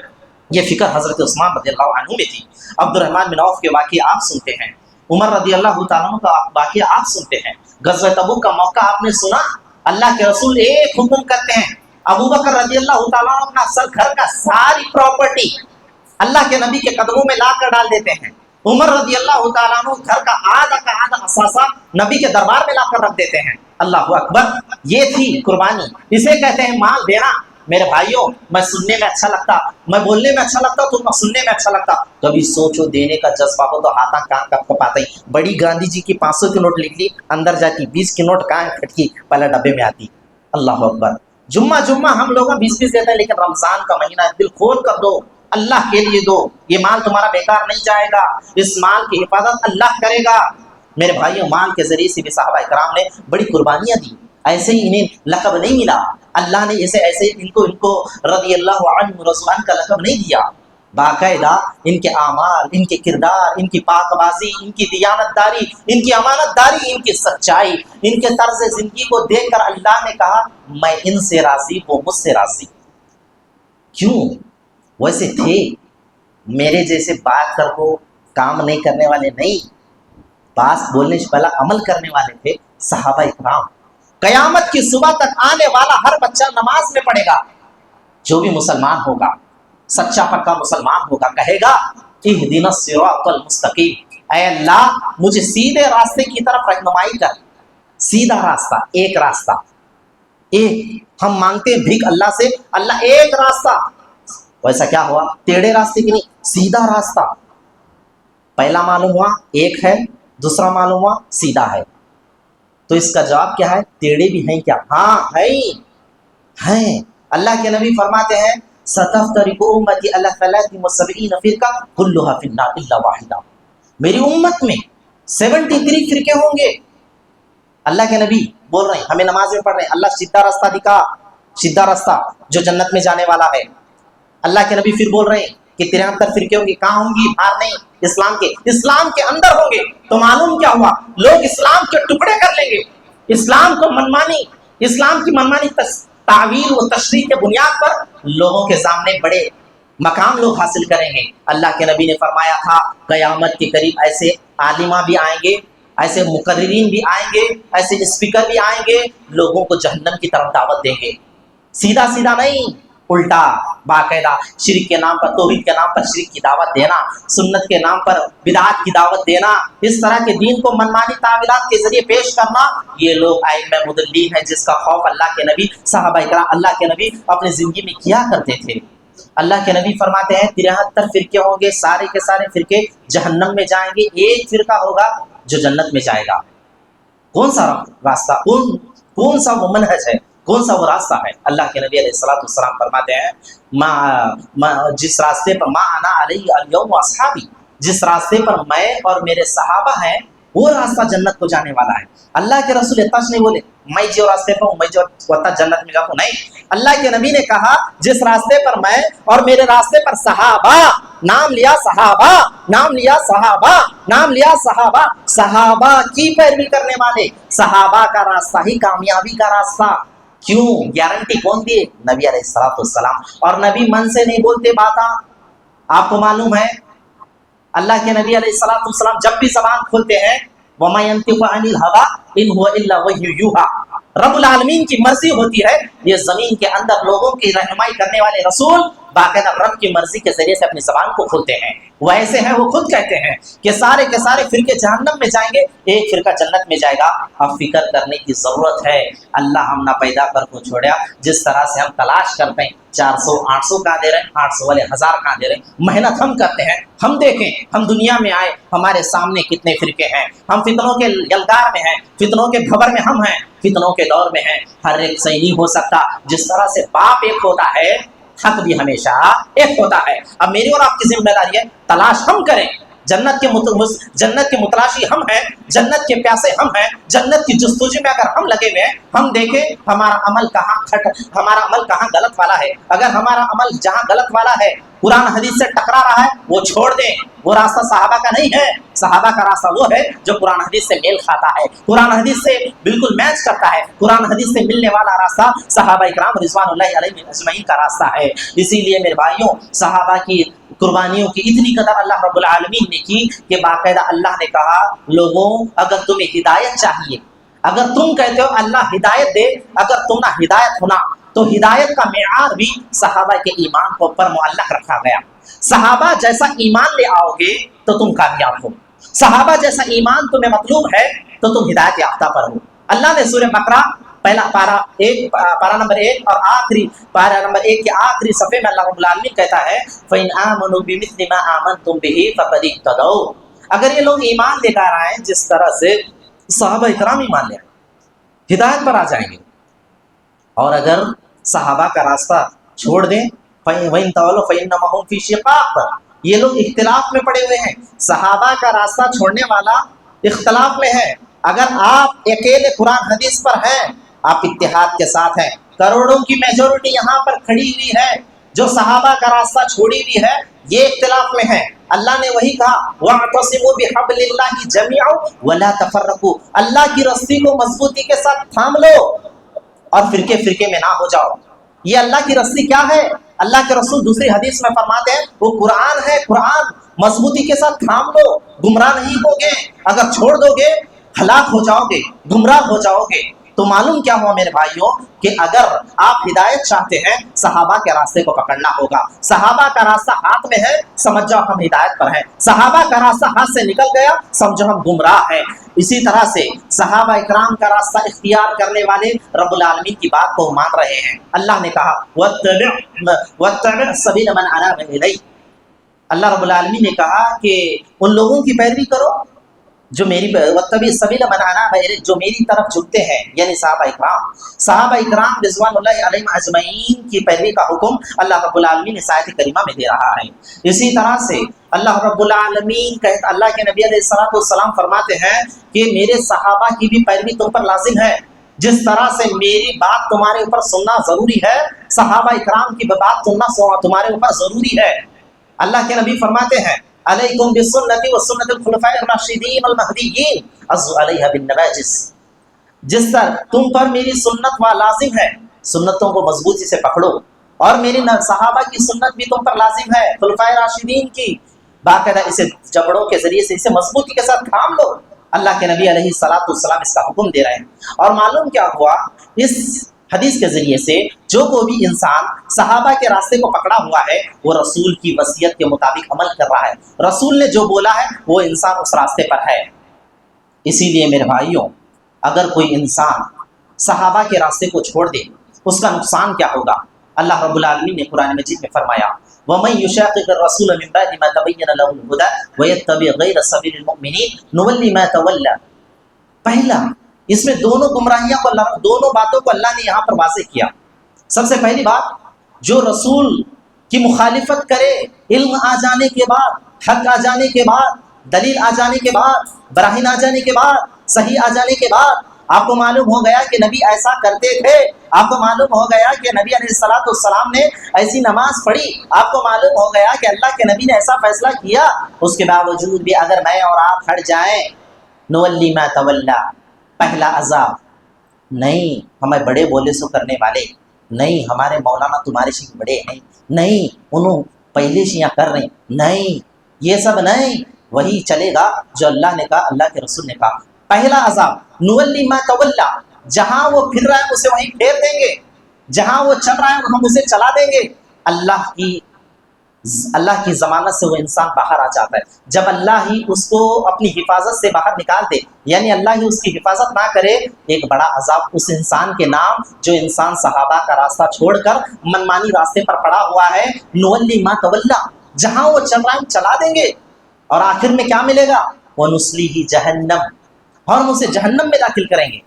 یہ فکر حضرت عثمان رضی اللہ عنہ میں تھی. عبد الرحمن بن عوف کے واقعے آپ سنتے ہیں، عمر رضی اللہ تعالیٰ عنہ کا واقعہ آپ سنتے ہیں، غزوہ تبوک کا موقع آپ نے سنا. اللہ کے رسول ایک حکم کرتے ہیں، ابوبکر رضی اللہ تعالیٰ عنہ اپنا سر گھر کا ساری پراپرٹی اللہ کے نبی کے قدموں میں لا کر ڈال دیتے ہیں. عمر رضی اللہ تعالیٰ عنہ گھر کا آدھا اثاثہ نبی کے دربار میں لا کر رکھ دیتے ہیں. اللہ اکبر، یہ تھی قربانی. اسے کہتے ہیں مال دینا. میرے بھائیوں، میں سننے میں اچھا لگتا، میں بولنے میں اچھا لگتا، تم سننے میں اچھا لگتا. کبھی سوچو دینے کا جذبہ ہو تو ہاتھاں کہاں کب پاتا ہی. بڑی گاندھی جی کی 500 کی نوٹ لکھ لی، اندر جاتی 20 کی نوٹ کہاں کھٹکی پہلے ڈبے میں آتی. اللہ اکبر. جمعہ ہم لوگ 20 دیتے ہیں، لیکن رمضان کا مہینہ ہے، دل کھول کر دو، اللہ کے لیے دو. یہ مال تمہارا بیکار نہیں جائے گا، اس مال کی حفاظت اللہ کرے گا. میرے بھائیوں، مال کے ذریعے سے بھی صحابہ کرام نے بڑی قربانیاں دی. ایسے ہی انہیں لقب نہیں ملا، اللہ نے ایسے ان کو رضی اللہ عنہ رضوان کا لقب نہیں دیا. باقاعدہ ان کے اعمال، ان کے کردار، ان کی پاک بازی، ان کی دیانت داری، ان کی امانت داری، ان کی سچائی، ان کے طرز زندگی کو دیکھ کر اللہ نے کہا میں ان سے راضی، وہ مجھ سے راضی. کیوں؟ ویسے تھے میرے جیسے بات کر کو کام نہیں کرنے والے نہیں، بات بولنے سے پہلا عمل کرنے والے تھے صحابہ اکرام. قیامت کی صبح تک آنے والا ہر بچہ نماز میں پڑھے گا. جو بھی مسلمان ہوگا، سچا پکا مسلمان ہوگا، کہے گا اہدنا الصراط المستقیم، اے اللہ مجھے سیدھے راستے کی طرف رہنمائی کر. سیدھا راستہ، ایک راستہ، ایک. ہم مانگتے ہیں بھیک اللہ سے، اللہ ایک راستہ. ویسا کیا ہوا؟ ٹیڑھے راستے کی نہیں، سیدھا راستہ. پہلا معلوم ہوا ایک ہے، دوسرا معلوم ہوا سیدھا ہے. تو اس کا جواب کیا ہے؟ ٹیڑھے بھی ہیں کیا؟ ہاں ہیں. اللہ کے نبی فرماتے ہیں ستفترق امتی علی 73 فرقہ کلھا فی النار الا واحدہ. میری امت میں 73 فرقے ہوں گے. اللہ کے نبی بول رہے ہیں، ہمیں نماز میں پڑھ رہے ہیں، اللہ سیدھا راستہ دکھا، سیدھا راستہ جو جنت میں جانے والا ہے. اللہ کے نبی پھر بول رہے ہیں کہ 73 فرقے ہوں گے. کہاں ہوں گی؟ باہر نہیں، اسلام کے اندر ہوں گے. تو معلوم کیا ہوا؟ لوگ اسلام کے ٹکڑے کر لیں گے، اسلام کی منمانی تعویل و تشریح کے بنیاد پر لوگوں کے سامنے بڑے مقام لوگ حاصل کریں گے. اللہ کے نبی نے فرمایا تھا قیامت کے قریب ایسے عالمہ بھی آئیں گے، ایسے مقررین بھی آئیں گے، ایسے اسپیکر بھی آئیں گے، لوگوں کو جہنم کی طرف دعوت دیں گے. سیدھا نہیں، الٹا باقاعدہ شرک کے نام پر، توحید کے نام پر شرک کی دعوت دینا، سنت کے نام پر بدعات کی دعوت دینا، اس طرح کے دین کو منمانی تعویلات کے ذریعے پیش کرنا، یہ لوگ ائمہ مضلین ہیں جس کا خوف اللہ کے نبی، صحابہ اکرام اللہ کے نبی اپنی زندگی میں کیا کرتے تھے. اللہ کے نبی فرماتے ہیں 73 فرقے ہوں گے، سارے کے سارے فرقے جہنم میں جائیں گے، ایک فرقہ ہوگا جو جنت میں جائے گا. کون سا راستہ، کون سا وہ منہج ہے، کون سا وہ راستہ ہے؟ اللہ کے نبی علیہ الصلوۃ والسلام فرماتے ہیں جس راستے پر ما انا علیہ الیوم واصحابی، جس راستے پر میں اور میرے صحابہ ہیں وہ راستہ جنت کو جانے والا ہے۔ اللہ کے رسول اتنا نہیں بولے میں جو راستے پر ہوں میں جو جنت میں جاؤں، نہیں، اللہ کے نبی نے کہا جس راستے پر میں اور میرے راستے پر صحابہ، نام لیا صحابہ، نام لیا صحابہ، نام لیا صحابہ، صحابہ کی پیروی کرنے والے، صحابہ کا راستہ ہی کامیابی کا راستہ۔ کیوں؟ گارنٹی کون دیے؟ نبی علیہ الصلوۃ والسلام۔ اور نبی من سے نہیں بولتے باتاں، آپ کو معلوم ہے اللہ کے نبی علیہ الصلوۃ والسلام جب بھی زبان کھولتے ہیں وَمَا يَنْطِقُ عَنِ الْهَوَىٰ إِنْ هُوَ إِلَّا وَحْيٌ يُوحَىٰ، رب العالمین کی مرضی ہوتی ہے۔ یہ زمین کے اندر لوگوں کی رہنمائی کرنے والے رسول باقاعدہ رب کی مرضی کے ذریعے سے اپنی زبان کو کھولتے ہیں۔ وہ ایسے ہیں، وہ خود کہتے ہیں کہ سارے کے سارے فرقے جہنم میں جائیں گے، ایک فرقہ جنت میں جائے گا۔ اب فکر کرنے کی ضرورت ہے، اللہ ہم نہ پیدا کر کو چھوڑیا۔ جس طرح سے ہم تلاش کرتے ہیں 400 800 کہاں دے رہے ہیں، 800 والے 1000 کہاں دے رہے ہیں، محنت ہم کرتے ہیں۔ ہم دیکھیں ہم دنیا میں آئے، ہمارے سامنے کتنے فرقے ہیں، ہم فتنوں کے یلغار میں ہیں، فتنوں کے بھور میں ہم ہیں، فتنوں کے دور میں ہیں۔ ہر ایک صحیح نہیں ہو سکتا۔ جس طرح سے باپ ایک ہوتا ہے، حق بھی ہمیشہ ایک ہوتا ہے۔ اب میری اور آپ کی ذمہ داری ہے تلاش ہم کریں، جنت کے متلاشی ہم ہیں، جنت کے پیاسے ہم ہیں، جنت کی جستجو میں اگر ہم لگے ہوئے ہیں، ہم دیکھیں ہمارا عمل کہاں غلط والا ہے۔ اگر ہمارا عمل جہاں غلط والا ہے، قرآن حدیث سے ٹکرا رہا ہے، وہ چھوڑ دیں۔ وہ راستہ صحابہ کا نہیں ہے، صحابہ کا راستہ وہ ہے جو قرآن حدیث سے میل کھاتا ہے، قرآن حدیث سے بالکل میچ کرتا ہے۔ قرآن حدیث سے ملنے والا راستہ صحابہ اکرام رضوان اللہ علیہم اجمعین کا راستہ ہے۔ اسی لیے میرے بھائیوں، صحابہ کی قربانیوں کی اتنی قدر اللہ رب العالمین نے کی کہ باقاعدہ اللہ نے کہا لوگوں اگر تمہیں ہدایت چاہیے، اگر تم کہتے ہو اللہ ہدایت دے، اگر تم نہ ہدایت ہونا تو ہدایت کا معیار بھی صحابہ کے ایمان کو پر معلق رکھا گیا۔ صحابہ جیسا ایمان لے آؤ گے تو تم کامیاب ہو، صحابہ جیسا ایمان تمہیں مطلوب ہے تو تم ہدایت یافتہ پر ہو۔ اللہ نے سورہ بقرہ پہلا پارہ نمبر 1 اور آخری پارہ نمبر 1 کے آخری صفحے میں اللہ رب العالمین کہتا ہے فَإِنْ آمَنُوا بِمِثْلِ مَا آمَنْتُمْ بِهِ فَقَدِ اهْتَدَوْا، اگر یہ لوگ ایمان لے کر آئیں جس طرح سے صحابہ اکرام ایمان لے آئے، ہدایت پر آ جائیں گے۔ اور اگر صحابہ کا راستہ چھوڑ دیں وَإِنْ تَوَلَّوْا فَإِنَّمَا هُمْ فِي شِقَاقٍ، یہ لوگ اختلاف میں پڑے ہوئے ہیں۔ صحابہ کا راستہ چھوڑنے والا اختلاف میں ہے۔ اگر آپ اکیلے قرآن حدیث پر ہیں، آپ اتحاد کے ساتھ ہیں، کروڑوں کی میجورٹی یہاں پر کھڑی ہوئی ہے جو صحابہ کا راستہ چھوڑی ہوئی ہے، یہ اختلاف میں ہے۔ اللہ نے وہی کہا وَاعْتَصِمُوا بِحَبْلِ اللَّهِ جَمِيعًا وَلَا تَفَرَّقُوا، اللہ کی رسی کو مضبوطی کے ساتھ تھام لو اور فرقے میں نہ ہو جاؤ۔ یہ اللہ کی رسی کیا ہے؟ اللہ کے رسول دوسری حدیث میں فرماتے ہیں وہ قرآن ہے، قرآن مضبوطی کے ساتھ تھام لو، گمراہ نہیں ہوگے۔ اگر چھوڑ دو گے ہلاک ہو جاؤ گے، گمراہ ہو جاؤ گے۔ تو معلوم کیا ہوا میرے بھائیوں کہ اگر آپ ہدایت چاہتے ہیں صحابہ کے راستے کو پکڑنا ہوگا۔ صحابہ کا راستہ ہاتھ میں ہے، سمجھ جاؤ ہم ہدایت پر ہیں۔ صحابہ کا راستہ ہاتھ سے نکل گیا، سمجھو ہم گمراہ ہیں۔ اسی طرح سے صحابہ اکرام کا راستہ اختیار کرنے والے رب العالمین کی بات کو مان رہے ہیں۔ اللہ نے کہا وَاتَّبِعْ سَبِيلَ مَنْ أَنَابَ إِلَيَّ، اللہ رب العالمین نے کہا کہ ان لوگوں کی پیروی کرو جو میری وَاتَّبِعْ سَبِيلَ مَنْ أَنَابَ إِلَيَّ، جو میری طرف جھکتے ہیں، یعنی صحابہ اکرام رضوان اللہ علیہم اجمعین کی پیروی کا حکم اللہ رب العالمین اس آیت کریمہ میں دے رہا ہے۔ اسی طرح سے اللہ رب العالمین اللہ کے نبی علیہ الصلوۃ والسلام فرماتے ہیں کہ میرے صحابہ کی بھی پیروی تم پر لازم ہے، جس طرح سے میری بات تمہارے اوپر سننا ضروری ہے، صحابہ اکرام کی بات سننا تمہارے اوپر ضروری ہے۔ اللہ کے نبی فرماتے ہیں علیکم بسنتی و سنت الخلفاء الراشدین المہدیین عضوا علیہا بالنواجذ، جس طرح تم پر میری سنت و لازم ہے، سنتوں کو مضبوطی سے پکڑو، اور میری صحابہ کی سنت بھی تم پر لازم ہے، خلفاء راشدین کی، باقاعدہ اسے جبڑوں کے ذریعے سے اسے مضبوطی کے ساتھ تھام لو۔ اللہ کے نبی علیہ الصلوۃ والسلام اس کا حکم دے رہے ہیں۔ اور معلوم کیا ہوا اس حدیث کے ذریعے سے، جو کوئی بھی انسان صحابہ کے راستے کو پکڑا ہوا ہے وہ رسول کی وصیت کے مطابق عمل کر رہا ہے، رسول نے جو بولا ہے وہ انسان اس راستے پر ہے۔ اسی لیے میرے بھائیوں، اگر کوئی انسان صحابہ کے راستے کو چھوڑ دے اس کا نقصان کیا ہوگا؟ اللہ رب العالمین نے قرآن مجید میں فرمایا وَمَن يُشَاقِقِ الرَّسُولَ مِن بَعْدِ مَا تَبَيَّنَ لَهُ الْهُدَىٰ وَيَتَّبِعْ غَيْرَ سَبِيلِ الْمُؤْمِنِينَ نُوَلِّهِ مَا تَوَلَّىٰ، پہلا اس میں دونوں گمراہیاں کو دونوں باتوں کو اللہ نے یہاں پر واضح کیا۔ سب سے پہلی بات، جو رسول کی مخالفت کرے علم آ جانے کے بعد، حق آ جانے کے بعد، دلیل آ جانے کے بعد، براہین آ جانے کے بعد، صحیح آ جانے کے بعد آپ کو معلوم ہو گیا کہ نبی ایسا کرتے تھے، آپ کو معلوم ہو گیا کہ نبی علیہ الصلوۃ والسلام نے ایسی نماز پڑھی، آپ کو معلوم ہو گیا کہ اللہ کے نبی نے ایسا فیصلہ کیا، اس کے باوجود بھی اگر میں اور آپ ہٹ جائیں، نولی ما تولا، پہلا عذاب، نہیں ہمیں بڑے بولے سو کرنے والے، نہیں ہمارے مولانا تمہارے سے بڑے ہیں، نہیں انہوں پہلے سے یہاں کر رہے ہیں، نہیں یہ سب نہیں، وہی چلے گا جو اللہ نے کہا، اللہ کے رسول نے کہا۔ پہلا عذاب نولی ما تولا، جہاں وہ پھر رہا ہے اسے وہیں پھیر دیں گے، جہاں وہ چل رہا ہے ہم اسے چلا دیں گے۔ اللہ کی ضمانت سے وہ انسان باہر آ جاتا ہے، جب اللہ ہی اس کو اپنی حفاظت سے باہر نکال دے، یعنی اللہ ہی اس کی حفاظت نہ کرے، ایک بڑا عذاب اس انسان کے نام، جو انسان صحابہ کا راستہ چھوڑ کر منمانی راستے پر پڑا ہوا ہے، نولی ما تولا، جہاں وہ چل رہا ہے چلا دیں گے، اور آخر میں کیا ملے گا؟ وَنُصْلِهِ جَهَنَّمَ، اور ہم اسے جہنم میں داخل کریں گے۔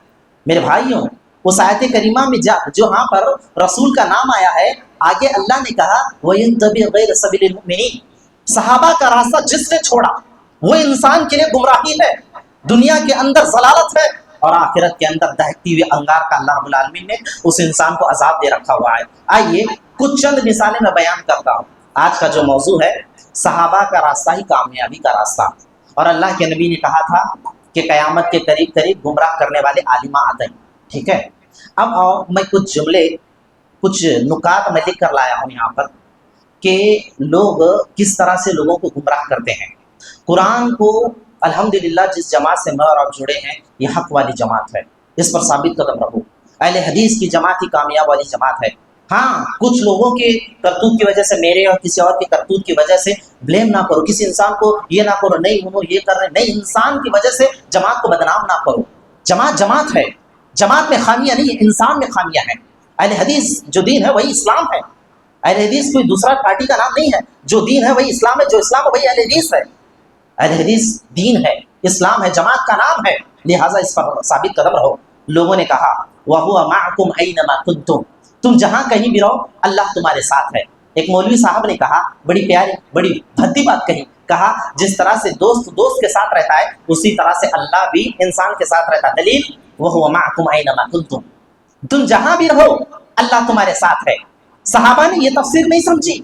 میرے بھائیوں، اس آیت کریمہ میں جہاں پر رسول کا نام آیا ہے، آگے اللہ نے کہا وَيَتَّبِعْ غَيْرَ سَبِيلِ الْمُؤْمِنِينَ، صحابہ کا راستہ جس نے چھوڑا وہ انسان کے لیے گمراہی ہے، دنیا کے اندر ضلالت ہے، اور آخرت کے اندر دہتی ہوئے انگار کا اللہ رب العالمین نے اس انسان کو عذاب دے رکھا ہوا ہے۔ آئیے کچھ چند مثالیں میں بیان کرتا ہوں۔ آج کا جو موضوع ہے، صحابہ کا راستہ ہی کامیابی کا راستہ، اور اللہ کے نبی نے کہا تھا کہ قیامت کے قریب قریب گمراہ کرنے والے عالمہ آتے ہیں، ٹھیک ہے۔ اب آؤ میں کچھ جملے، کچھ نکات میں لکھ کر لایا ہوں یہاں پر کہ لوگ کس طرح سے لوگوں کو گمراہ کرتے ہیں۔ قرآن کو الحمدللہ جس جماعت سے میں اور آپ جڑے ہیں، یہ حق والی جماعت ہے، اس پر ثابت قدم رہو۔ اہل حدیث کی جماعت ہی کامیاب والی جماعت ہے۔ ہاں کچھ لوگوں کے کرتوت کی وجہ سے، میرے اور کسی اور کے کرتوت کی وجہ سے بلیم نہ کرو، کسی انسان کو یہ نہ کرو نہیں انہوں یہ کر رہے، نہیں، انسان کی وجہ سے جماعت کو بدنام نہ کرو۔ جماعت جماعت ہے، جماعت میں خامیاں نہیں، انسان میں خامیاں ہیں۔ اہل حدیث جو دین ہے وہی اسلام ہے، اہل حدیث کوئی دوسرا پارٹی کا نام نہیں ہے، جو دین ہے وہی اسلام ہے، جو اسلام ہے وہی اہل حدیث ہے۔ اہل حدیث دین ہے، اسلام ہے، جماعت کا نام ہے، لہٰذا اس پر ثابت قدم رہو۔ لوگوں نے کہا وَهُوَ مَعَكُمْ أَيْنَمَا كُنْتُمْ، تم جہاں کہیں بھی رہو اللہ تمہارے ساتھ ہے۔ ایک مولوی صاحب نے کہا، بڑی پیاری بڑی بھدی بات کہی، کہا جس طرح سے دوست دوست کے ساتھ رہتا ہے اسی طرح سے اللہ بھی انسان کے ساتھ رہتا ہے۔ دلیل وَهُوَ مَعَكُمْ أَيْنَمَا كُنْتُمْ، تم جہاں بھی رہو اللہ تمہارے ساتھ ہے۔ صحابہ نے یہ تفسیر نہیں سمجھی،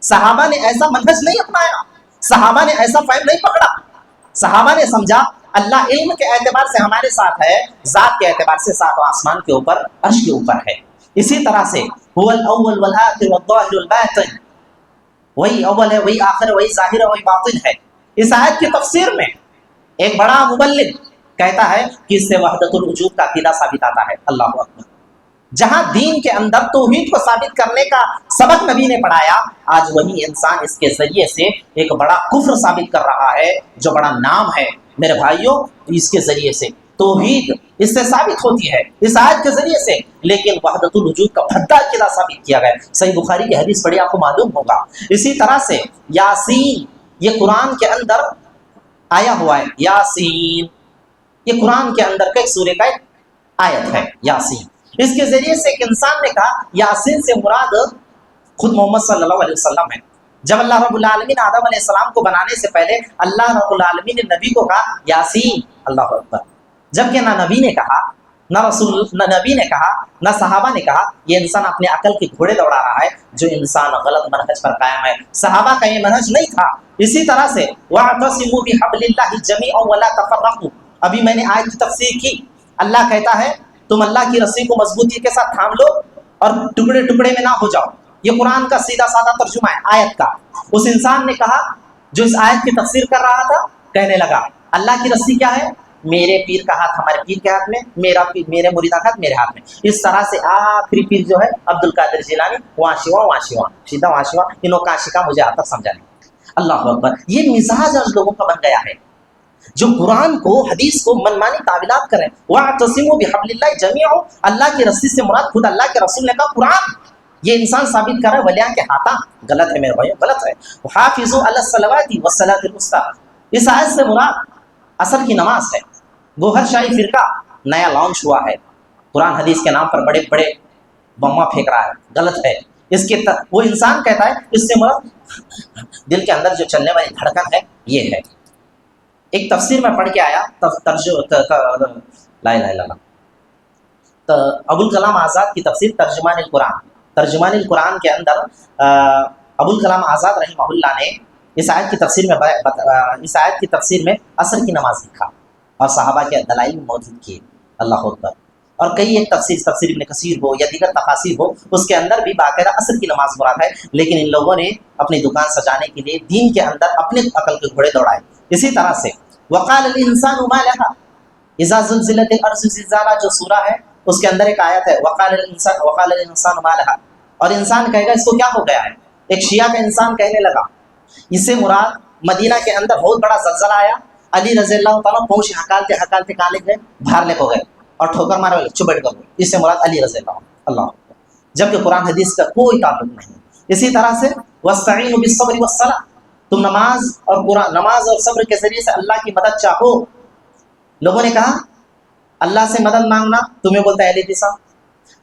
صحابہ نے ایسا منہج نہیں اپنایا، صحابہ نے ایسا فہم نہیں پکڑا، صحابہ نے سمجھا اللہ علم کے اعتبار سے ہمارے ساتھ ہے، ذات کے اعتبار سے ساتواں آسمان کے اوپر، عرش کے اوپر ہے۔ اسی طرح سے هو الاول والآخر والظاہر والباطن، وہی اول ہے، وہی آخر ہے، وہی ظاہر ہے، وہی باطن ہے۔ اس آیت کی تفسیر میں ایک بڑا مبلغ کہتا ہے کہ اس سے وحدت الوجود کا عقیدہ ثابت آتا ہے۔ اللہ اکبر، جہاں دین کے اندر توحید کو ثابت کرنے کا سبق نبی نے پڑھایا، آج وہی انسان اس کے ذریعے سے ایک بڑا کفر ثابت کر رہا ہے، جو بڑا نام ہے میرے بھائیوں، اس کے ذریعے سے توحید اس سے ثابت ہوتی ہے، اس آیت کے ذریعے سے، لیکن وحدت الوجود کا بھدا عقیدہ ثابت کیا گیا۔ صحیح بخاری کی حدیث پڑھی، آپ کو معلوم ہوگا۔ اسی طرح سے یاسین، یہ قرآن کے اندر آیا ہوا ہے، یاسین یہ قرآن کے اندر کا ایک سورہ کا ایک آیت ہے، یاسین۔ اس کے ذریعے سے ایک انسان نے کہا یاسین سے مراد خود محمد صلی اللہ علیہ وسلم ہے۔ جب اللہ رب العالمین آدم علیہ السلام کو بنانے سے پہلے اللہ رب العالمین نے نبی کو کہا یاسین، اللہ اکبر، جبکہ نہ نبی نے کہا، نہ نبی نے کہا، نہ صحابہ نے کہا، یہ انسان اپنے عقل کے گھوڑے دوڑا رہا ہے، جو انسان غلط منہج پر قائم ہے۔ صحابہ کا یہ منہج نہیں تھا۔ اسی طرح سے وَاعْتَصِمُوا بِحَبْلِ اللَّهِ جَمِيعًا وَلَا تَفَرَّقُوا، ابھی میں نے آیت کی تفسیر کی، اللہ کہتا ہے تم اللہ کی رسی کو مضبوطی کے ساتھ تھام لو اور ٹکڑے ٹکڑے میں نہ ہو جاؤ۔ یہ قرآن کا سیدھا سادہ ترجمہ ہے آیت کا۔ اس انسان نے کہا جو اس آیت کی تفسیر کر رہا تھا، کہنے لگا اللہ کی رسی کیا ہے؟ میرے پیر کا ہاتھ ہمارے پیر کے ہاتھ میں، میرا پیر میرے مریدہ کا ہاتھ میرے ہاتھ میں۔ اس طرح سے آخری پیر جو ہے عبد القادر جیلانی، وہاں شیوا سیدھا وہاں شیوا، انہوں کا شکا مجھے آتا سمجھا نہیں۔ اللہ اکبر، یہ مزاج آج لوگوں کا بن گیا ہے، جو قرآن کو حدیث کو منمانی تعویلات کریں۔ وَاعْتَصِمُوا بِحَبْلِ اللَّهِ جَمِيعًا، اللہ کی رسی سے مراد خود اللہ کے رسول نے کہا قرآن، یہ انسان ثابت کر رہا ہے ولیاں کے ہاتھاں، غلط ہے میرے بھائیو، غلط ہے۔ وَحَافِظُوا عَلَى الصَّلَوَاتِ وَالصَّلَاةِ الْوُسْطَىٰ، اس آیت سے مراد اصل کی نماز ہے۔ گوہر شاہی فرقہ نیا لانچ ہوا ہے، قرآن حدیث کے نام پر بڑے بڑے بمہ پھینک رہا ہے، غلط ہے۔ اس کے وہ انسان کہتا ہے اس سے مراد دل کے اندر جو چلنے والی دھڑکن ہے یہ ہے۔ ایک تفسیر میں پڑھ کے آیا لا الہ الا اللہ، ابو الکلام آزاد کی تفسیر ترجمان القرآن کے اندر ابو الکلام آزاد رحمہ اللہ نے اس آیت کی تفسیر میں عصر کی نماز لکھا اور صحابہ کے دلائل موجود کیے، اللہ اکبر، اور کئی ایک تفسیر ابن کثیر ہو یا دیگر تفاسیر ہو، اس کے اندر بھی باقاعدہ عصر کی نماز مراد ہے، لیکن ان لوگوں نے اپنی دکان سجانے کے لیے دین کے اندر اپنے عقل کے گھوڑے دوڑائے۔ اسی طرح سے وقال الانسان ما لها اذا زلزلت الارض زلزالها جو سورہ ہے اس کے اندر ایک آیت ہے وقال الانسان ما لها، اور انسان کہے گا اس کو کیا ہو گیا ہے۔ ایک شیعہ کا انسان کہنے لگا، اس سے مراد مدینہ کے اندر بہت بڑا زلزلہ آیا، علی رضی اللہ تعالیٰ پہنچ ہکالتے کہاں لے گئے، باہر لے کو گئے اور ٹھوکر مارے والے چپ بیٹھ کر، اس سے مراد علی رضی اللہ، جبکہ قرآن حدیث کا کوئی تعلق نہیں۔ اسی طرح سے وَاسْتَعِينُوا بِالصَّبْرِ وَالصَّلَاةِ، تم نماز اور صبر کے ذریعے سے اللہ کی مدد چاہو۔ لوگوں نے کہا اللہ سے مدد مانگنا تمہیں بولتا ہے علی صاحب،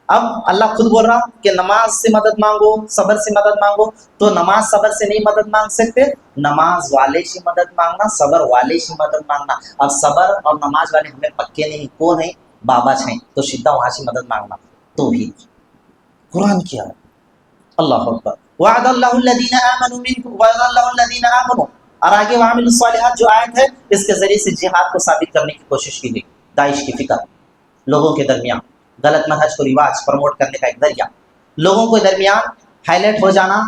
اب اللہ خود بول رہا کہ نماز سے مدد مانگو، صبر سے مدد مانگو، تو نماز صبر سے نہیں مدد مانگ سکتے، نماز والے سے مدد مانگنا، صبر والے سے مدد مانگنا۔ اب صبر اور نماز والے ہمیں پکے نہیں، کون ہیں؟ بابا ہیں، تو سیدھا وہاں سے مدد مانگنا توحید۔ قرآن کیا ہے؟ اللہ اکبر، وعد اللہ الذین آمنوا منکم وعد اللہ الذین آمنوا، اور آگے وعملوا الصالحات جو آیت ہے اس کے ذریعے سے جہاد کو ثابت کرنے کی کوشش کی گئی۔ داعش کی فکر لوگوں کے درمیان، غلط منہج کو رواج پروموٹ کرنے کا ایک ذریعہ، لوگوں کے درمیان ہائی لائٹ ہو جانا،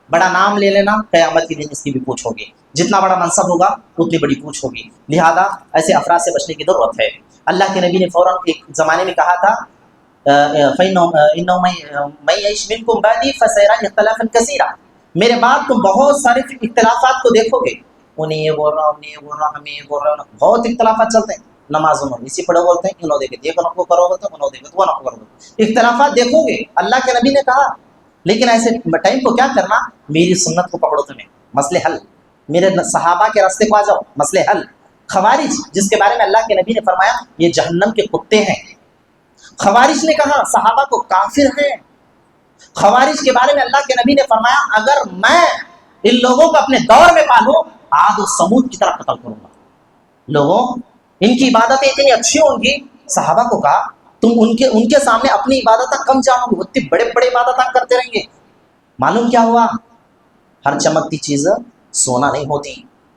بڑا نام لے لینا، قیامت کے دن اس کی بھی پوچھ ہوگی، جتنا بڑا منصب ہوگا اتنی بڑی پوچھ ہوگی، لہذا ایسے افراد سے بچنے کی ضرورت ہے۔ اللہ کے نبی نے فوراً ایک زمانے میں کہا تھا مَن يَعِشْ مِنكُم بَعْدِي فَسَيَرَىٰ اخْتِلَافًا كَثِيرًا، میرے بعد تم بہت سارے اختلافات کو دیکھو گے، انہیں یہ بول رہا ہوں، انہیں یہ بول رہا ہوں، ہمیں یہ بول رہا ہوں، بہت اختلافات چلتے ہیں۔ نماز انہوں اسی پڑھو بولتے ہیں، انہوں دیکھے یہ کو کرو بولتے ہیں، انہوں دیکھے وہ نہ کرو، اختلافات دیکھو گے، اللہ کے نبی نے کہا، لیکن ایسے ٹائم کو کیا کرنا، میری سنت کو پکڑو، تمہیں مسئلے حل، میرے صحابہ کے راستے کو آ جاؤ، مسئلے حل۔ خوارج جس کے بارے میں اللہ کے نبی نے فرمایا یہ جہنم کے کتے ہیں، خوارج نے کہا صحابہ کو کافر ہیں، خوارج کے بارے میں اللہ کے نبی نے فرمایا اگر میں ان لوگوں کو اپنے دور میں پالوں عاد و سمود کی طرح قتل کروں گا۔ لوگوں ان کی عبادتیں اتنی اچھی ہوں گی، صحابہ کو کہا تم ان کے سامنے اپنی عبادتیں کم جانو گے، اتنی بڑے بڑے عبادتیں کرتے رہیں گے۔ معلوم کیا ہوا؟ ہر چمکتی چیز سونا نہیں ہوتی۔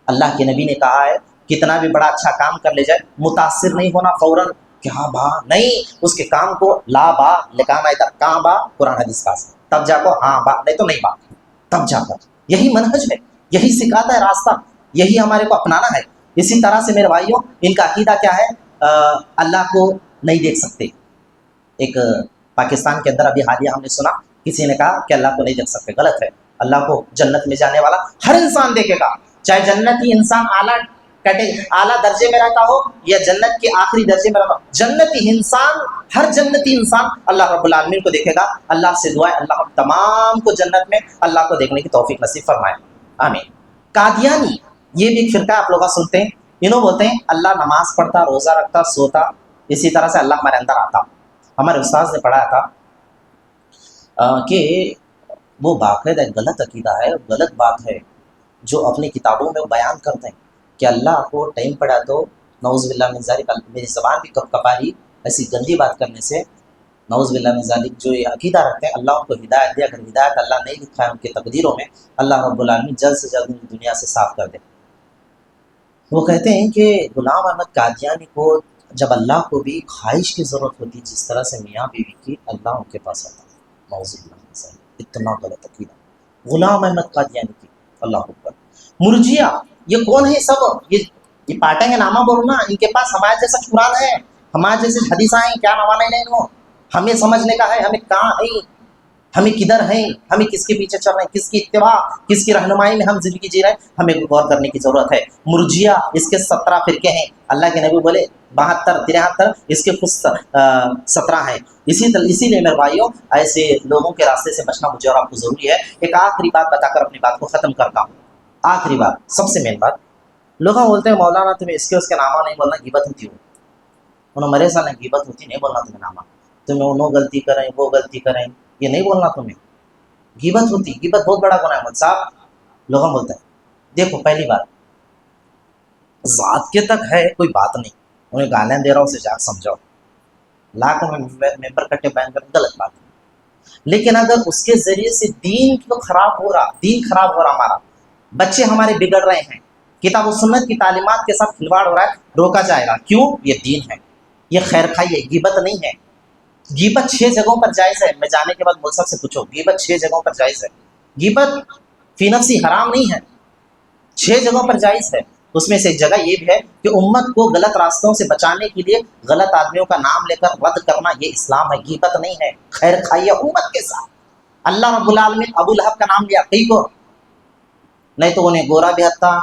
اللہ کے نبی نے کہا ہے کتنا بھی بڑا اچھا کام کر لے جائے متاثر نہیں ہونا فوراً کہ ہاں با، نہیں، اس کے کام کو لا با لکانا ہے، کہاں با قرآن حدیث کا تب جا کو ہاں با، نہیں تو نہیں با، تب جا کر یہی منہج ہے، یہی سکھاتا ہے راستہ، یہی ہمارے کو اپنانا ہے۔ اسی طرح سے میرے بھائیوں ان کا عقیدہ کیا ہے؟ اللہ کو نہیں دیکھ سکتے۔ ایک پاکستان کے اندر ابھی حالیہ ہم نے سنا کسی نے کہا کہ اللہ کو نہیں دیکھ سکتے، غلط ہے، اللہ کو جنت میں جانے والا ہر انسان دیکھے گا، چاہے جنتی انسان اعلیٰ درجے میں رہتا ہو یا جنت کے آخری درجے میں رہتا ہو، جنتی انسان، ہر جنتی انسان اللہ رب العالمین کو دیکھے گا۔ اللہ سے دعا ہے اللہ ہم تمام کو جنت میں اللہ کو دیکھنے کی توفیق نصیب فرمائے، آمین۔ قادیانی یہ بھی ایک فرقہ آپ لوگ سنتے ہیں، انہوں بولتے ہیں اللہ نماز پڑھتا، روزہ رکھتا، سوتا، اسی طرح سے اللہ ہمارے اندر آتا۔ ہمارے استاذ نے پڑھایا تھا کہ وہ باقاعدہ غلط عقیدہ ہے، غلط بات ہے جو اپنی کتابوں میں بیان کرتے ہیں کہ اللہ کو ٹائم پڑا تو نعوذ باللہ من ذالک، میری زبان بھی کپ کپا رہی ایسی گندی بات کرنے سے، نعوذ باللہ من ذالک، جو یہ عقیدہ رکھتے ہیں اللہ ان کو ہدایت دے، اگر ہدایت اللہ نہیں لکھا ہے ان کے تقدیروں میں، اللہ رب العالمین جلد سے جلد ان دنیا سے صاف کر دے۔ وہ کہتے ہیں کہ غلام احمد قادیانی کو جب اللہ کو بھی خواہش کی ضرورت ہوتی جس طرح سے میاں بیوی کی، اللہ ان کے پاس آتا، نعوذ باللہ من ذالک، اتنا غلط عقیدہ غلام احمد قادیانی کی، اللہ اکبر۔ مرجیہ یہ کون ہے؟ سب یہ پاٹیں کے نامہ بولنا، ان کے پاس ہمارے جیسا قرآن ہے، ہمارے جیسے حدیث ہیں، کیا نوانے نہیں وہ، ہمیں سمجھنے کا ہے ہمیں کہاں ہیں، ہمیں کدھر ہیں، ہمیں کس کے پیچھے چل رہے ہیں، کس کی اتباع، کس کی رہنمائی میں ہم زندگی جی رہے ہیں، ہمیں غور کرنے کی ضرورت ہے۔ مرجیہ اس کے 17 فرقے ہیں، اللہ کے نبی بولے 72 73، اس کے خود 17 ہیں۔ اسی لیے میرے بھائیوں ایسے لوگوں کے راستے سے بچنا مجھے اور آپ کو ضروری ہے۔ ایک آخری بات بتا کر اپنی بات کو ختم کرتا ہوں، آخری بات، سب سے مین بات، لوگ بولتے ہیں مولانا تمہیں اس کے نامہ نہیں بولنا، غیبت ہوتی ہو، انہوں میرے ساتھ غیبت ہوتی نہیں بولنا تمہیں نامہ، تمہیں انہوں غلطی کریں وہ غلطی کریں یہ نہیں بولنا تمہیں، غیبت ہوتی، غیبت بہت بڑا گناہ ہے۔ صاحب لوگ بولتے ہیں دیکھو پہلی بات ذات کے تک ہے کوئی بات نہیں، انہیں گالیاں دے رہا ہوں اسے جا کے سمجھاؤ، لاکھ میں ممبر کٹے بیان کر غلط بات ہے۔ لیکن اگر اس کے ذریعے سے دین تو خراب ہو رہا، دین خراب ہو رہا، ہمارا بچے ہمارے بگڑ رہے ہیں، کتاب و سنت کی تعلیمات کے ساتھ کھلواڑ ہو رہا ہے، روکا جائے گا۔ کیوں؟ یہ دین ہے، یہ خیر خائی ہے، غیبت نہیں ہے۔ غیبت 6 جگہوں پر جائز ہے، میں جانے کے بعد ملسف سے پوچھو، غیبت 6 جگہوں پر جائز ہے۔ غیبت فی نفسی حرام نہیں ہے، 6 جگہوں پر جائز ہے۔ اس میں سے ایک جگہ یہ بھی ہے کہ امت کو غلط راستوں سے بچانے کے لیے غلط آدمیوں کا نام لے کر رد کرنا، یہ اسلام ہے، غیبت نہیں ہے، خیر خائی ہے امت کے ساتھ۔ اللہ رب العالمین ابو لہب کا نام لیا، کئی کو نہیں تو انہیں گورا بھی ہتھا،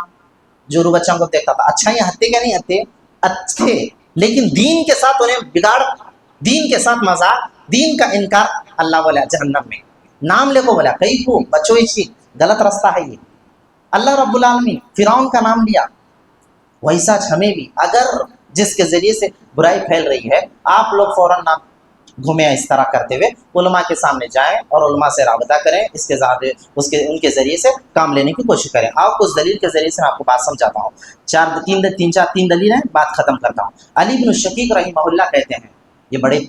جورو بچوں کو دیکھتا تھا، اچھا یہ ہتے کیا نہیں ہتے؟ اچھے، لیکن دین کے ساتھ انہیں بگاڑ، دین کے ساتھ مذاق، دین کا انکار، اللہ بولا جہنم میں۔ نام لے کو بولا کئی کو بچوں اسی غلط راستہ ہے یہ۔ اللہ رب العالمین فرعون کا نام لیا، ویسا ہمیں بھی اگر جس کے ذریعے سے برائی پھیل رہی ہے، آپ لوگ فوراً نہ گھومیں اس طرح کرتے ہوئے، علماء کے سامنے جائیں اور علماء سے رابطہ کریں، ان کے ذریعے سے کام لینے کی کوشش کریں۔ آپ کو اس دلیل کے ذریعے سے میں آپ کو بات سمجھاتا ہوں، تین دلیل ہیں، بات ختم کرتا ہوں۔ علی بن شقیق رحمہ اللہ کہتے ہیں، یہ بڑے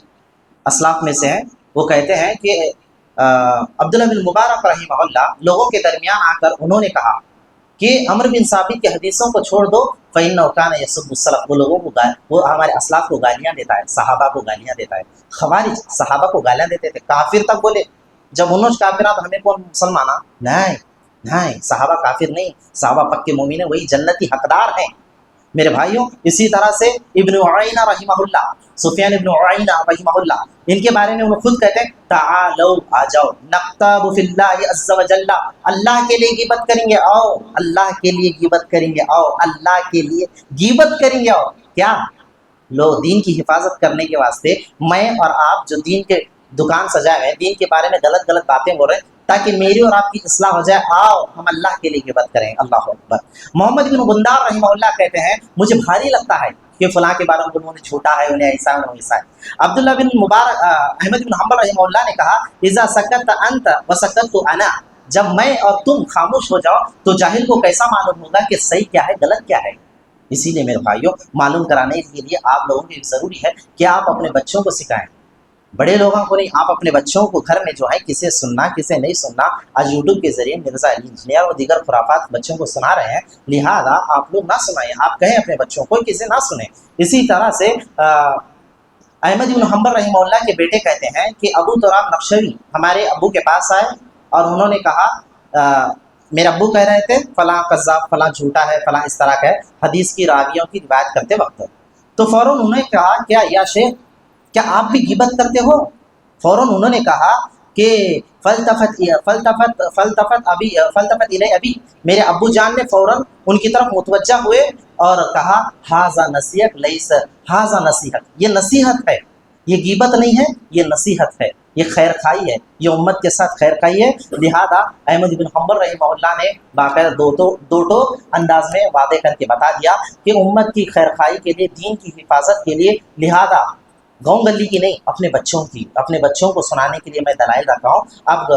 اسلاف میں سے ہیں، وہ کہتے ہیں کہ عبداللہ بن مبارک رحمہ اللہ لوگوں کے درمیان آ کر انہوں نے کہا کہ عمر بن ثابت کے حدیثوں کو چھوڑ دو، فَإِنَّهُ كَانَ يَسُبُّ السَّلَفَ، وہ لوگوں کو وہ ہمارے اسلاف کو گالیاں دیتا ہے، صحابہ کو گالیاں دیتا ہے۔ خوارج صحابہ کو گالیاں دیتے تھے، کافر تک بولے، جب انہوں نے کافرات ہمیں کون مسلمانہ؟ نہیں نہیں، صحابہ کافر نہیں، صحابہ پکے مومن ہیں، وہی جنتی حقدار ہیں میرے بھائیوں۔ اسی طرح سے ابن عیینہ رحمہ اللہ، سفیان ابن عیینہ رحمہ اللہ، ان کے بارے میں وہ خود کہتے ہیں تعالو آ جاؤ، نقتاب فی اللہ عز وجل، اللہ کے لیے غیبت کریں گے، آؤ اللہ کے لیے غیبت کریں گے، آؤ اللہ کے لیے غیبت کریں گے، آؤ کیا لو دین کی حفاظت کرنے کے واسطے میں اور آپ جو دین کے دکان سجائے ہیں، دین کے بارے میں غلط غلط باتیں بول رہے ہیں تاکہ میری اور آپ کی اصلاح ہو جائے، آؤ ہم اللہ کے لیے غیبت کریں، اللہ اکبر۔ محمد بن بندار رحمہ اللہ کہتے ہیں مجھے بھاری لگتا ہے کہ فلاں کے بارے میں انہوں نے چھوٹا ہے، انہیں ایسا ہے، ویسا ہے۔ عبداللہ بن مبارک احمد بن حنبل رحمہ اللہ نے کہا اذا سکت انت وسکت انا، جب میں اور تم خاموش ہو جاؤ تو جاہل کو کیسا معلوم ہوگا کہ صحیح کیا ہے غلط کیا ہے۔ اسی لیے میرے بھائیوں، معلوم کرانے کے لیے آپ لوگوں کی ضروری ہے کہ آپ اپنے بچوں کو سکھائیں، بڑے لوگوں کو نہیں، آپ اپنے بچوں کو گھر میں جو ہے کسے سننا کسے نہیں سننا، آج یوٹیوب کے ذریعے مرزا علی انجینئر اور دیگر خرافات بچوں کو سنا رہے ہیں، لہذا آپ لوگ نہ سنائیں، آپ کہیں اپنے بچوں کو کسے نہ سنیں۔ اسی طرح سے احمد بن حنبل رحمہ اللہ کے بیٹے کہتے ہیں کہ ابو تراب نقشوی ہمارے ابو کے پاس آئے اور انہوں نے کہا میرے ابو کہہ رہے تھے فلاں قذاب، فلاں جھوٹا ہے، فلاں اس طرح کا ہے، حدیث کی راویوں کی روایت کرتے وقت، تو فوراً انہوں نے کہا کیا یا شیخ کیا آپ بھی غیبت کرتے ہو؟ فوراً انہوں نے کہا کہ فلتفت الیہ ابی، میرے ابو جان نے فوراً ان کی طرف متوجہ ہوئے اور کہا ھذا نصیحت لیس ھذا نصیحت، یہ نصیحت ہے، یہ غیبت نہیں ہے، یہ نصیحت ہے، یہ خیر خائی ہے، یہ امت کے ساتھ خیر خائی ہے۔ لہذا احمد بن حنبل رحمہ اللہ نے باقاعدہ دو انداز میں وعدے کر کے بتا دیا کہ امت کی خیر خائی کے لیے، دین کی حفاظت کے لیے، لہذا گاؤں گلی کی نہیں، اپنے بچوں کی، اپنے بچوں کو سنانے کے لیے میں دلائل رکھا ہوں۔ اب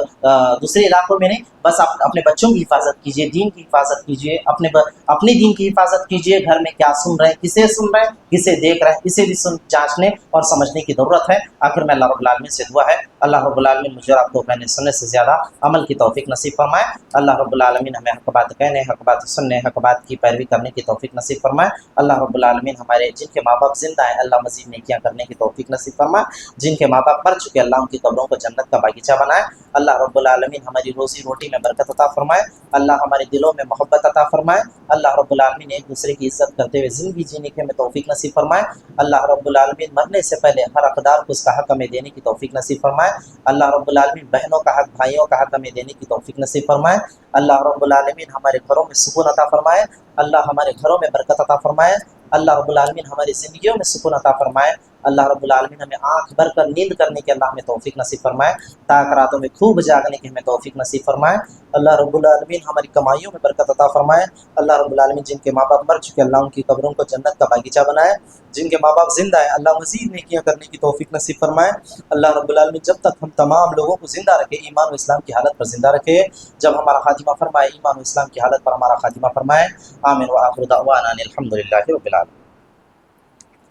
دوسرے علاقوں میں نہیں، بس آپ اپنے بچوں کی حفاظت کیجیے، دین کی حفاظت کیجیے، اپنے دین کی حفاظت کیجیے، گھر میں کیا سن رہے ہیں، کسے سن رہے ہیں، کسے دیکھ رہے ہیں، اسے بھی جانچنے اور سمجھنے کی ضرورت ہے۔ آخر میں اللہ رب العالمین سے دعا ہے اللہ رب العالمین مجھے اور آپ کو کہنے سننے سے زیادہ عمل کی توفیق نصیب فرمائے۔ اللہ رب العالمین ہمیں حق بات کہنے، حق بات سننے، حق بات کی پیروی کرنے کی توفیق نصیب فرمائے۔ اللہ رب العالمین ہمارے جن کے ماں باپ زندہ ہیں اللہ مزید نیکیاں کرنے کی توفیق نصیب فرمائے، جن کے ماں باپ مر چکے اللہ ان کی قبروں کو جنت کا باغیچہ بنائے۔ اللہ رب العالمین ہماری روزی روٹی میں برکت عطا فرمائے، اللہ ہمارے دلوں میں محبت عطا فرمائے، اللہ رب العالمین ایک دوسرے کی عزت کرتے ہوئے زندگی جینے کے ہمیں توفیق نصیب فرمائے۔ اللہ رب العالمین مرنے سے پہلے ہر حقدار کو اس کا حق ہمیں دینے کی توفیق نصیب فرمائے۔ اللہ رب العالمین بہنوں کا حق، بھائیوں کا حق ہمیں دینے کی توفیق نصیب فرمائے۔ اللہ رب العالمین ہمارے گھروں میں سکون عطا فرمائے، اللہ ہمارے گھروں میں برکت عطا فرمائے، اللہ رب العالمین ہماری زندگیوں میں سکون عطا فرمائے۔ اللہ رب العالمین ہمیں آنکھ بھر کر نیند کرنے کی اللہ ہمیں توفیق نصیب فرمائے، تاکہ راتوں میں خوب جاگنے کی ہمیں توفیق نصیب فرمائے۔ اللہ رب العالمین ہماری کمائیوں میں برکت عطا فرمائے۔ اللہ رب العالمین جن کے ماں باپ مر چکے اللہ ان کی قبروں کو جنت کا باغیچہ بنائے، جن کے ماں باپ زندہ ہیں اللہ مزید نیکیاں کرنے کی توفیق نصیب فرمائے۔ اللہ رب العالمین جب تک ہم تمام لوگوں کو زندہ رکھے، ایمان و اسلام کی حالت پر زندہ رکھے، جب ہمارا خاتمہ فرمائے ایمان و اسلام کی حالت پر ہمارا خاتمہ فرمائے۔ آمین و آخر دعوانا ان الحمد للہ رب العالمین۔